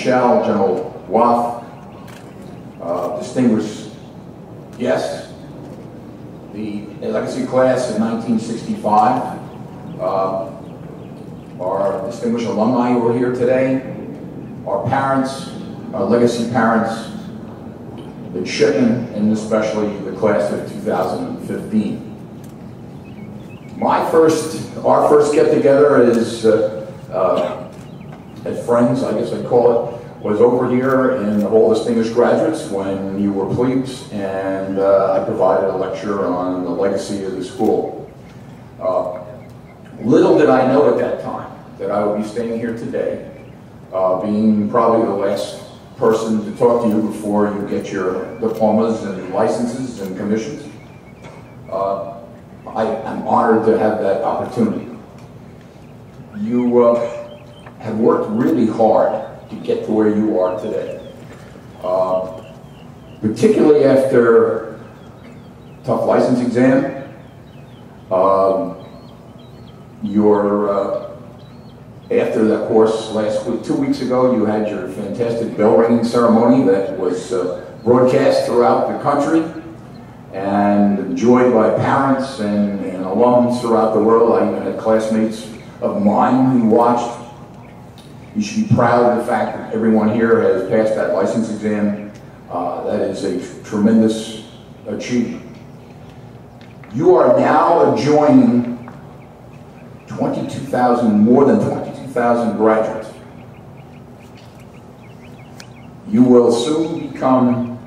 Michelle, General Waff, distinguished guests, the legacy class in 1965, our distinguished alumni who are here today, our parents, our legacy parents, the Chipman, and especially the class of 2015. Our first get-together is at Friends, I guess I'd call it, was over here in the Hall of Distinguished Graduates when you were plebes, and I provided a lecture on the legacy of the school. Little did I know at that time that I would be staying here today, being probably the last person to talk to you before you get your diplomas and licenses and commissions. I'm honored to have that opportunity. You have worked really hard to get to where you are today, particularly after a tough license exam. After that course last week, 2 weeks ago, you had your fantastic bell ringing ceremony that was broadcast throughout the country and enjoyed by parents and alums throughout the world. I even had classmates of mine who watched. You should be proud of the fact that everyone here has passed that license exam. That is a tremendous achievement. You are now joining more than 22,000 graduates. You will soon become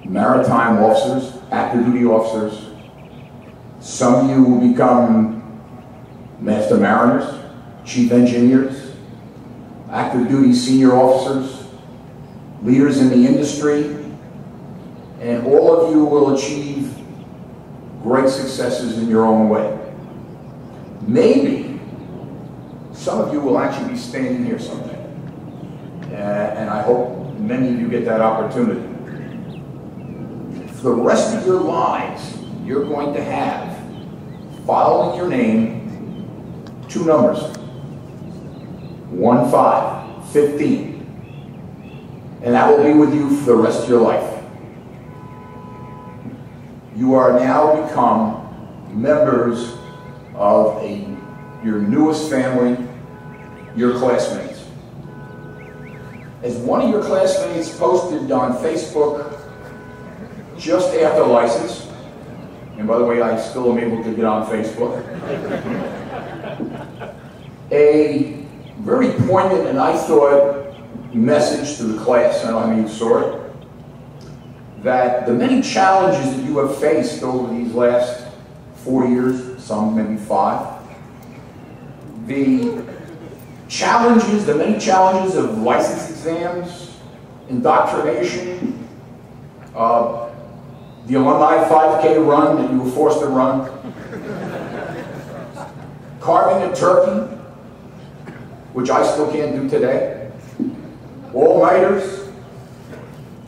maritime officers, active duty officers. Some of you will become master mariners, chief engineers, active duty senior officers, leaders in the industry, and all of you will achieve great successes in your own way. Maybe some of you will actually be standing here someday, and I hope many of you get that opportunity. For the rest of your lives, you're going to have, following your name, 2 numbers, 1, 5, 15, and that will be with you for the rest of your life. You are now become members of your newest family, your classmates. As one of your classmates posted on Facebook just after license, and by the way, I still am able to get on Facebook, a very poignant and I thought message to the class, I don't know how many you saw it, that the many challenges that you have faced over these last 4 years, some maybe 5, the many challenges of license exams, indoctrination, the alumni 5K run that you were forced to run, carving a turkey, which I still can't do today, all-nighters,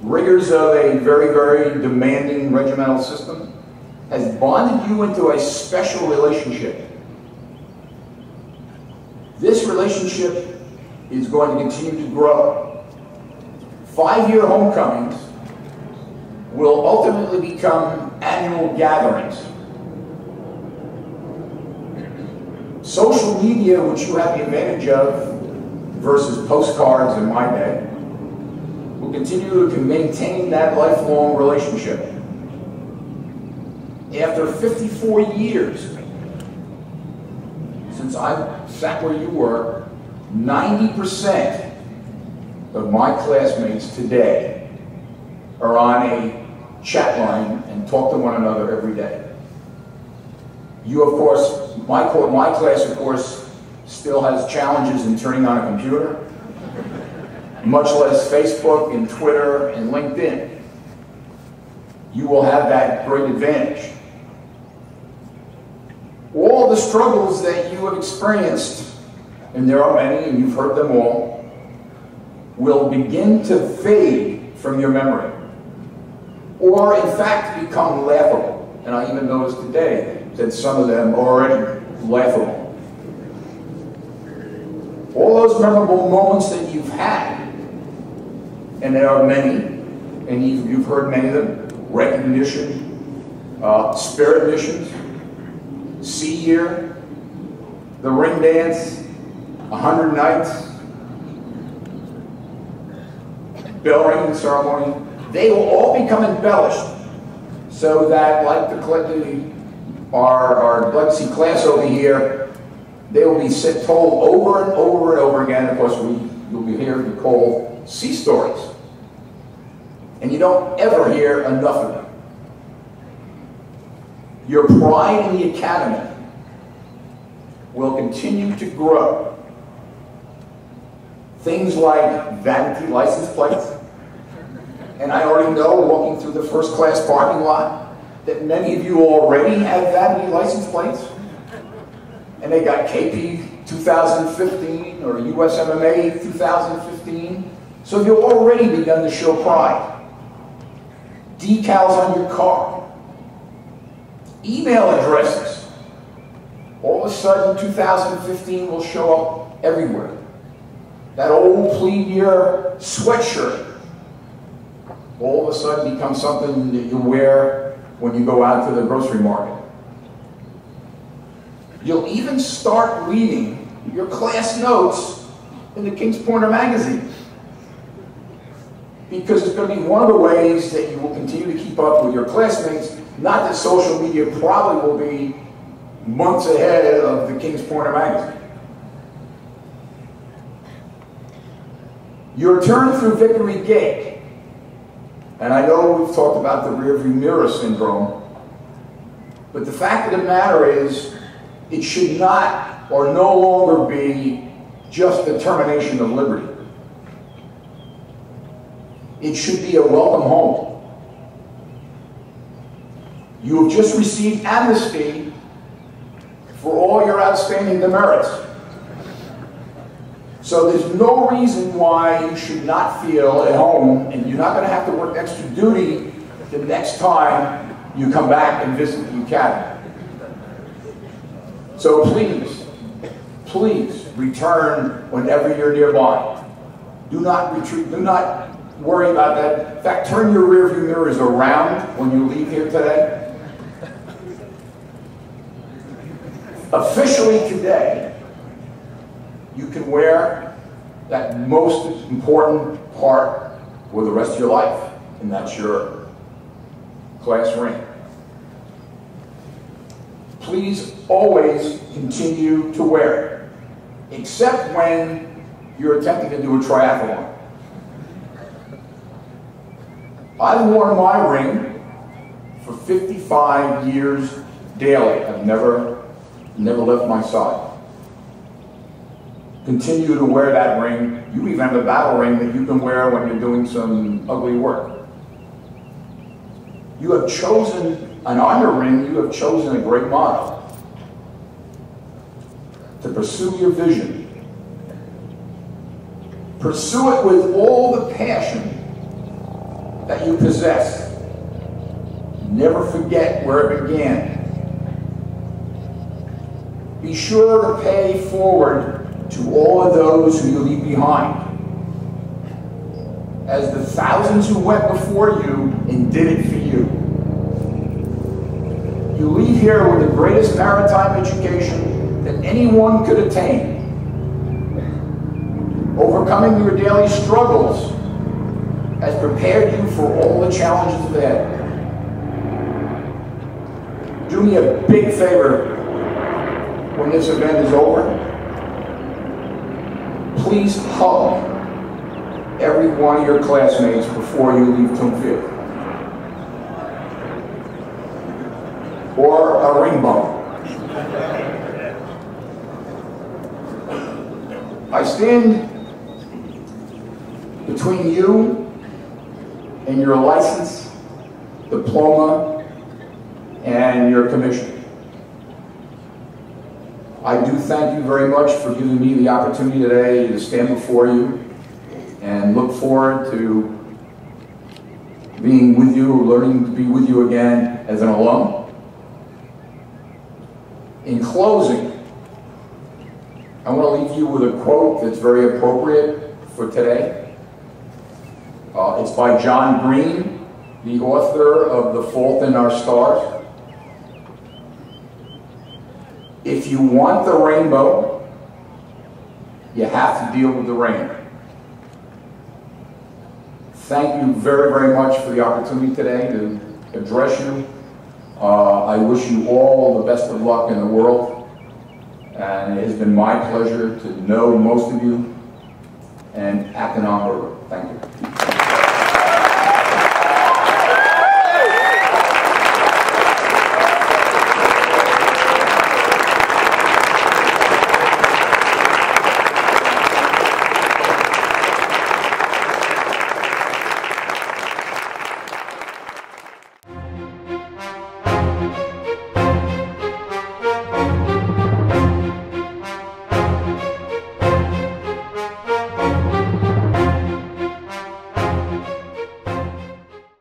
rigors of a very, very demanding regimental system, has bonded you into a special relationship. This relationship is going to continue to grow. 5-year homecomings will ultimately become annual gatherings. Social media, which you have the advantage of versus postcards in my day, will continue to maintain that lifelong relationship. After 54 years since I sat where you were, 90% of my classmates today are on a chat line and talk to one another every day. You, of course, my class, of course, still has challenges in turning on a computer, much less Facebook and Twitter and LinkedIn. You will have that great advantage. All the struggles that you have experienced, and there are many, and you've heard them all, will begin to fade from your memory, or in fact become laughable. And I even noticed today that some of them are already laughable. All all those memorable moments that you've had, and there are many, and you've heard many of them: recognition, spirit missions, Sea Year, the ring dance, 100 nights, bell ringing ceremony. They will all become embellished so that, like our legacy class over here, they will be told over and over and over again. Of course, you'll be hearing to call sea stories. And you don't ever hear enough of them. Your pride in the academy will continue to grow. Things like vanity license plates. And I already know, walking through the first class parking lot, that many of you already have vanity license plates. And they got KP 2015 or USMMA 2015. So you've already begun to show pride. Decals on your car. Email addresses. All of a sudden, 2015 will show up everywhere. That old plebe year sweatshirt all of a sudden becomes something that you wear when you go out to the grocery market. You'll even start reading your class notes in the King's Pointer magazine, because it's going to be one of the ways that you will continue to keep up with your classmates. Not that social media probably will be months ahead of the King's Pointer magazine. Your turn through Victory Gate, and I know we've talked about the rearview mirror syndrome, but the fact of the matter is, it should not or no longer be just the termination of liberty. It should be a welcome home. You have just received amnesty for all your outstanding demerits. So there's no reason why you should not feel at home, and you're not going to have to work extra duty the next time you come back and visit the academy. So please, please return whenever you're nearby. Do not retreat, do not worry about that. In fact, turn your rearview mirrors around when you leave here today. Officially today, you can wear that most important part for the rest of your life, and that's your class ring. Please always continue to wear it, except when you're attempting to do a triathlon. I've worn my ring for 55 years daily. I've never left my side. Continue to wear that ring. You even have a battle ring that you can wear when you're doing some ugly work. You have chosen, and on your ring, you have chosen a great motto: to pursue your vision. Pursue it with all the passion that you possess. Never forget where it began. Be sure to pay forward to all of those who you leave behind, as the thousands who went before you and did it for you. You leave here with the greatest maritime education that anyone could attain. Overcoming your daily struggles has prepared you for all the challenges ahead. Do me a big favor when this event is over. Please hug every one of your classmates before you leave Toonfield. Or a ring bump. I stand between you and your license, diploma, and your commission. I do thank you very much for giving me the opportunity today to stand before you, and look forward to being with you, learning to be with you again as an alum. In closing, I want to leave you with a quote that's very appropriate for today. It's by John Green, the author of The Fault in Our Stars. If you want the rainbow, you have to deal with the rain. Thank you very, very much for the opportunity today to address you. I wish you all the best of luck in the world. And it has been my pleasure to know most of you and act in honor